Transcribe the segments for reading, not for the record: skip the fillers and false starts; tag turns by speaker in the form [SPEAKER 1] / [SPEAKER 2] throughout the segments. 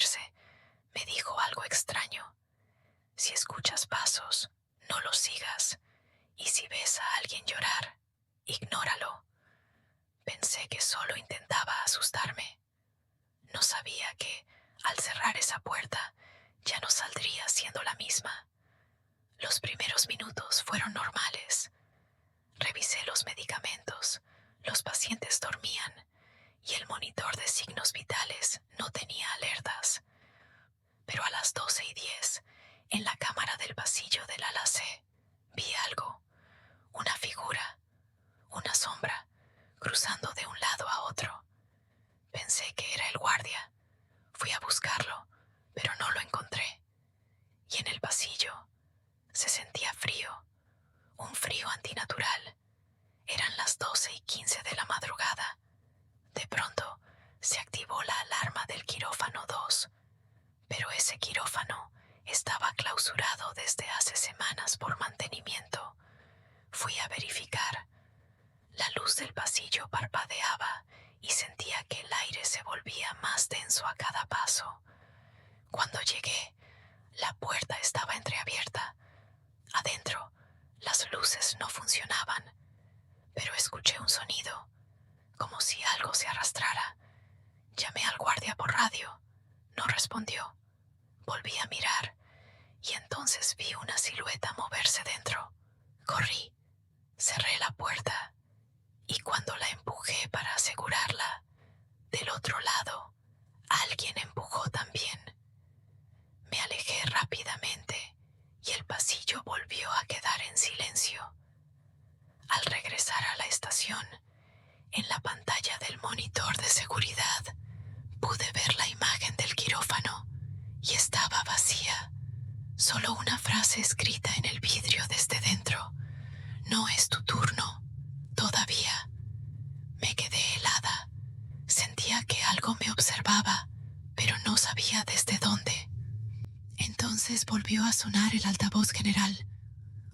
[SPEAKER 1] moverse, me dijo algo extraño. Si escuchas pasos, no los sigas. Y si ves a alguien llorar, ignóralo. Pensé que solo intentaba asustarme. No sabía que, al cerrar esa puerta, ya no saldría siendo la misma. Los primeros minutos fueron normales. Revisé los medicamentos, los pacientes dormían y el monitor de signos vitales no tenía alertas. Pero a las 12:10, en la cámara del pasillo del ala C, vi algo, una figura, una sombra, cruzando de un lado a otro. Pensé que era el guardia. Fui a buscarlo, pero no lo encontré. Y en el pasillo se sentía frío, un frío antinatural. Eran las 12:15 de la madrugada. De pronto se activó la alarma del quirófano 2, pero ese quirófano estaba clausurado desde hace semanas por mantenimiento. Fui a verificar. La luz del pasillo parpadeaba y sentía que el aire se volvía más denso a cada paso. Cuando llegué, la puerta estaba entreabierta. Adentro, las luces no funcionaban, pero escuché un sonido, como si algo se arrastrara. Llamé al guardia por radio. No respondió. Volví a mirar y entonces vi una silueta moverse dentro. Corrí, cerré la puerta y cuando la empujé para asegurarla, del otro lado, alguien empujó también. Me alejé rápidamente y el pasillo volvió a quedar en silencio. Al regresar a la estación, en la pantalla del monitor de seguridad, pude ver la imagen del quirófano y estaba vacía. Solo una frase escrita en el vidrio desde dentro. No es tu turno, todavía. Me quedé helada. Sentía que algo me observaba, pero no sabía desde dónde. Entonces volvió a sonar el altavoz general.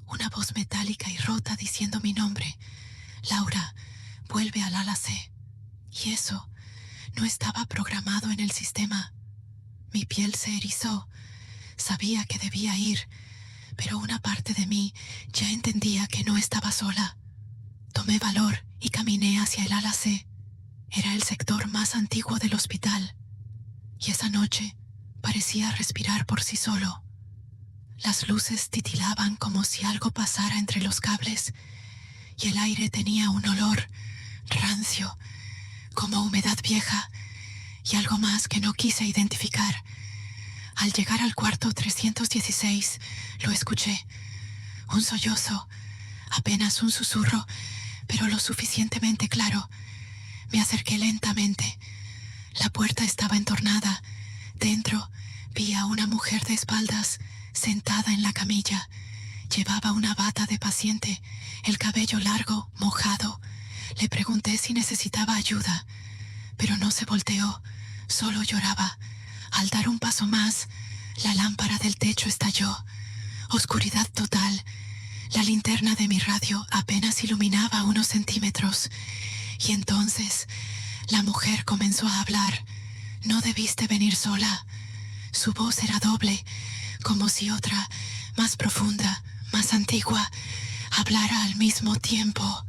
[SPEAKER 1] Una voz metálica y rota diciendo mi nombre. Laura, vuelve al ala C. Y eso no estaba programado en el sistema. Mi piel se erizó. Sabía que debía ir, pero una parte de mí ya entendía que no estaba sola. Tomé valor y caminé hacia el ala C. Era el sector más antiguo del hospital. Y esa noche parecía respirar por sí solo. Las luces titilaban como si algo pasara entre los cables y el aire tenía un olor rancio, como humedad vieja y algo más que no quise identificar. Al llegar al cuarto 316, lo escuché. Un sollozo, apenas un susurro, pero lo suficientemente claro. Me acerqué lentamente. La puerta estaba entornada. Dentro vi a una mujer de espaldas, sentada en la camilla. Llevaba una bata de paciente, el cabello largo, mojado. Le pregunté si necesitaba ayuda, pero no se volteó, solo lloraba. Al dar un paso más, la lámpara del techo estalló. Oscuridad total. La linterna de mi radio apenas iluminaba unos centímetros. Y entonces, la mujer comenzó a hablar. No debiste venir sola. Su voz era doble, como si otra, más profunda, más antigua, hablara al mismo tiempo.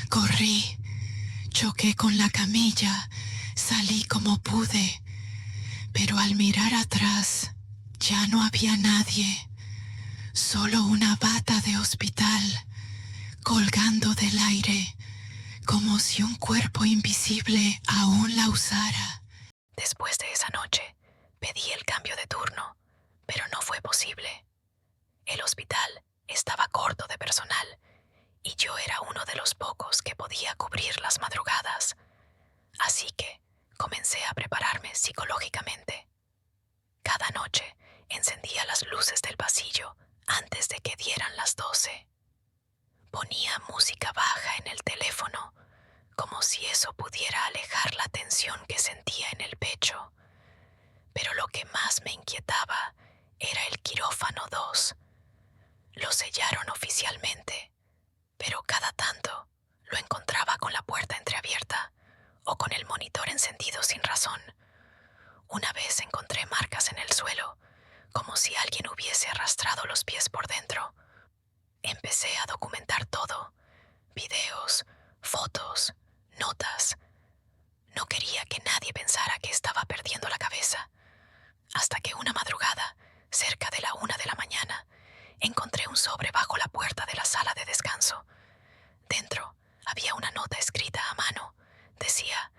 [SPEAKER 1] Corrí, choqué con la camilla, salí como pude, pero al mirar atrás ya no había nadie, solo una bata de hospital colgando del aire, como si un cuerpo invisible aún la usara. Después de esa noche, pedí el cambio de turno, pero no fue posible. El hospital estaba corto de personal y yo era uno de los pocos que podía cubrir las madrugadas. Así que comencé a prepararme psicológicamente. Cada noche encendía las luces del pasillo antes de que dieran las 12. Ponía música baja en el teléfono, como si eso pudiera alejar la tensión que sentía en el pecho. Pero lo que más me inquietaba era el quirófano 2. Lo sellaron oficialmente, pero cada tanto lo encontraba con la puerta entreabierta o con el monitor encendido sin razón. Una vez encontré como si alguien hubiese arrastrado los pies por dentro. Empecé a documentar todo: videos, fotos, notas. No quería que nadie pensara que estaba perdiendo la cabeza. Hasta que una madrugada, cerca de la 1 de la mañana, encontré un sobre bajo la puerta de la sala de descanso. Dentro había una nota escrita a mano. Decía: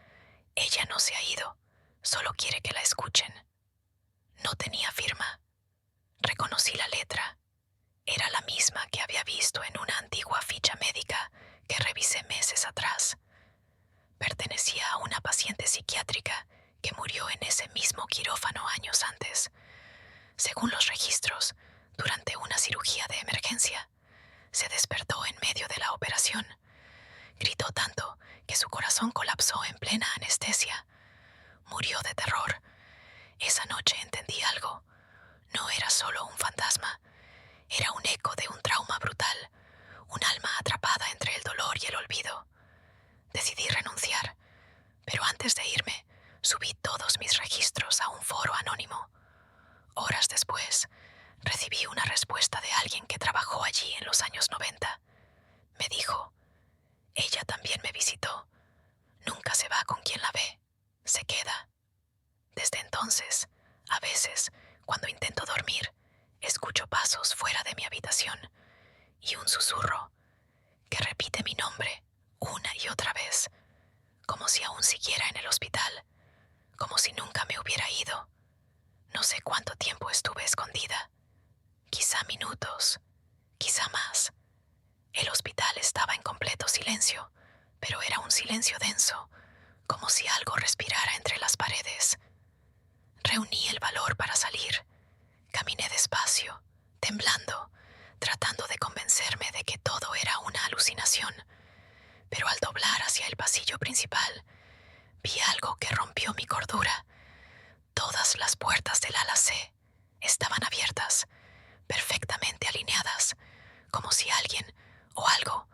[SPEAKER 1] ella no se ha ido, solo quiere que la escuchen. No tenía firma. Reconocí la letra. Era la misma que había visto en una antigua ficha médica que revisé meses atrás. Pertenecía a una paciente psiquiátrica que murió en ese mismo quirófano años antes. Según los registros, durante una cirugía de emergencia, se despertó en medio de la operación. Gritó tanto que su corazón colapsó en plena anestesia. Murió de terror. Esa noche entendí algo. No era solo un fantasma. Era un eco de un trauma brutal, un alma atrapada entre el dolor y el olvido. Decidí renunciar, pero antes de irme, subí todos mis registros a un foro anónimo. Horas después, recibí una respuesta de alguien que trabajó allí en los años 90. Me dijo: ella también me visitó. Nunca se va con quien la ve, se queda. Desde entonces, a veces, cuando intento dormir, escucho pasos fuera de mi habitación y un susurro que repite mi nombre una y otra vez, como si aún siguiera en el hospital, como si nunca me hubiera ido. No sé cuánto tiempo estuve escondida, quizá minutos, quizá más. El hospital estaba en completo silencio, pero era un silencio denso, como si algo respirara entre las paredes. Reuní el valor para salir. Caminé despacio, temblando, tratando de convencerme de que todo era una alucinación. Pero al doblar hacia el pasillo principal, vi algo que rompió mi cordura. Todas las puertas del ala C estaban abiertas, perfectamente alineadas, como si alguien o algo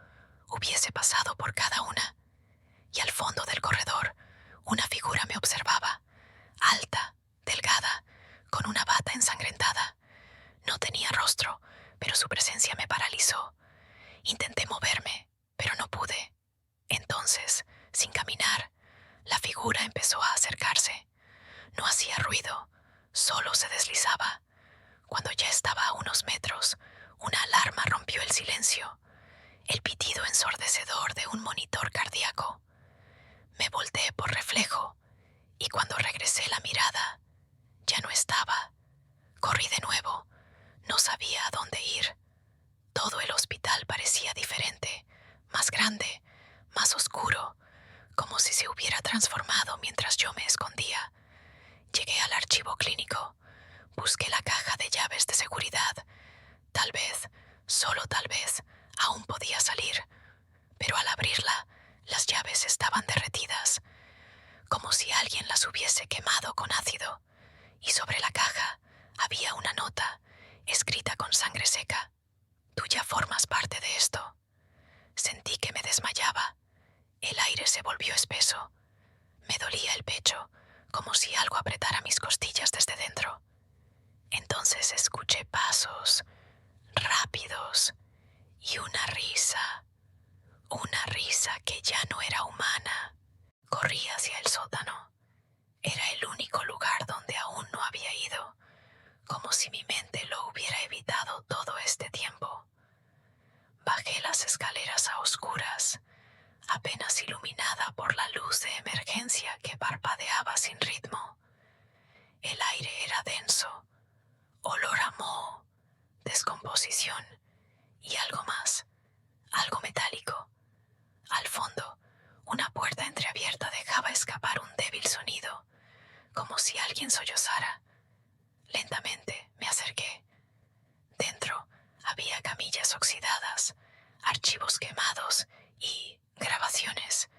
[SPEAKER 1] hubiese pasado por cada una. Y al fondo del corredor, una figura me observaba, alta, delgada, con una bata ensangrentada. No tenía rostro, pero su presencia me paralizó. Intenté moverme, pero no pude. Entonces, sin caminar, la figura empezó a acercarse. No hacía ruido, solo se deslizaba. Cuando ya estaba a unos metros, una alarma rompió el silencio, el pitido ensordecedor de un monitor cardíaco. Me volteé por reflejo y cuando regresé la mirada, ya no estaba. Corrí de nuevo. No sabía a dónde ir. Todo el hospital parecía diferente, más grande, más oscuro, como si se hubiera transformado mientras yo me escondía. Llegué al archivo clínico. Busqué la caja de llaves de seguridad. Tal vez, solo tal vez, aún podía salir. Pero al abrirla, las llaves estaban derretidas, como si alguien las hubiese quemado con ácido. Y sobre la caja había una nota, escrita con sangre seca. Tú ya formas parte de esto. Sentí que me desmayaba. El aire se volvió espeso. Me dolía el pecho, como si algo apretara mis costillas desde dentro. Entonces escuché pasos rápidos y una risa que ya no era humana. Corrí hacia el sótano. Era el único lugar donde aún no había ido, como si mi mente lo hubiera evitado todo este tiempo. Bajé las escaleras a oscuras, apenas iluminada por la luz de emergencia que parpadeaba sin ritmo. El aire era denso, olor a moho, descomposición y algo más, algo metálico. Al fondo, una puerta entreabierta dejaba escapar un débil sonido, como si alguien sollozara. Lentamente me acerqué. Dentro había camillas oxidadas, archivos quemados y grabaciones,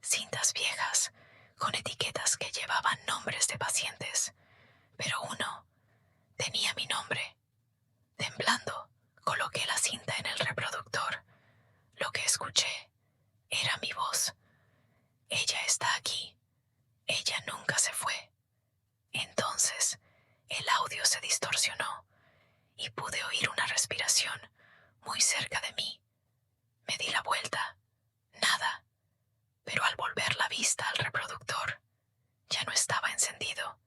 [SPEAKER 1] cintas viejas con etiquetas que llevaban nombres de pacientes, pero uno tenía mi nombre. Temblando, coloqué la cinta en el reproductor. Lo que escuché era mi voz. Ella está aquí. Ella nunca se fue. Entonces, El audio se distorsionó y pude oír una respiración muy cerca de mí. Me di la vuelta. Nada. Pero al volver la vista al reproductor, ya no estaba encendido.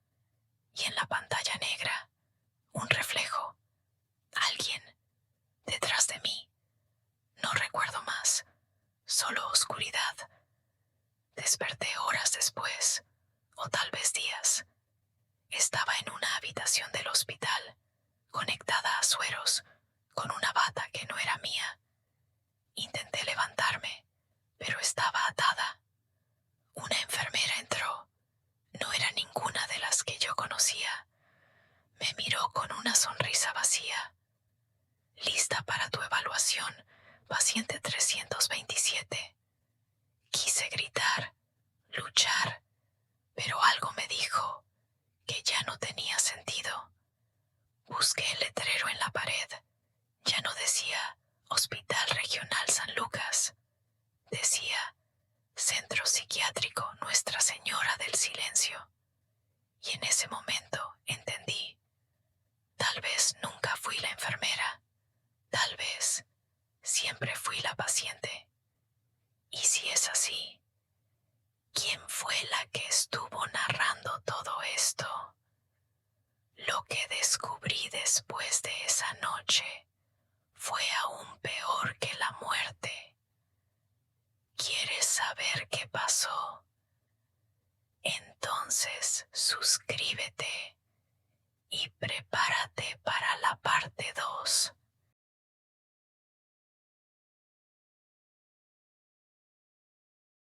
[SPEAKER 1] Y en la pantalla negra, un reflejo. Alguien detrás de mí. No recuerdo más. Solo oscuridad. Desperté horas después, o tal vez días. Estaba en una habitación del hospital, conectada a sueros, con una bata que no era mía. Intenté levantarme, pero estaba atada. Una enfermera entró. No era ninguna de las que yo conocía. Me miró con una sonrisa vacía. Lista para tu evaluación, paciente 327. Quise gritar, luchar, pero algo me dijo que ya no tenía sentido. Busqué el letrero en la pared. Ya no decía Hospital Regional San Lucas. Decía Centro Psiquiátrico Nuestra Señora del Silencio. Y en ese momento entendí. Tal vez nunca fui la enfermera. Tal vez siempre fui la paciente. Y si es así, ¿quién fue la que estuvo narrando todo esto? Lo que descubrí después de esa noche fue aún peor que la muerte. ¿Quieres saber qué pasó? Entonces suscríbete y prepárate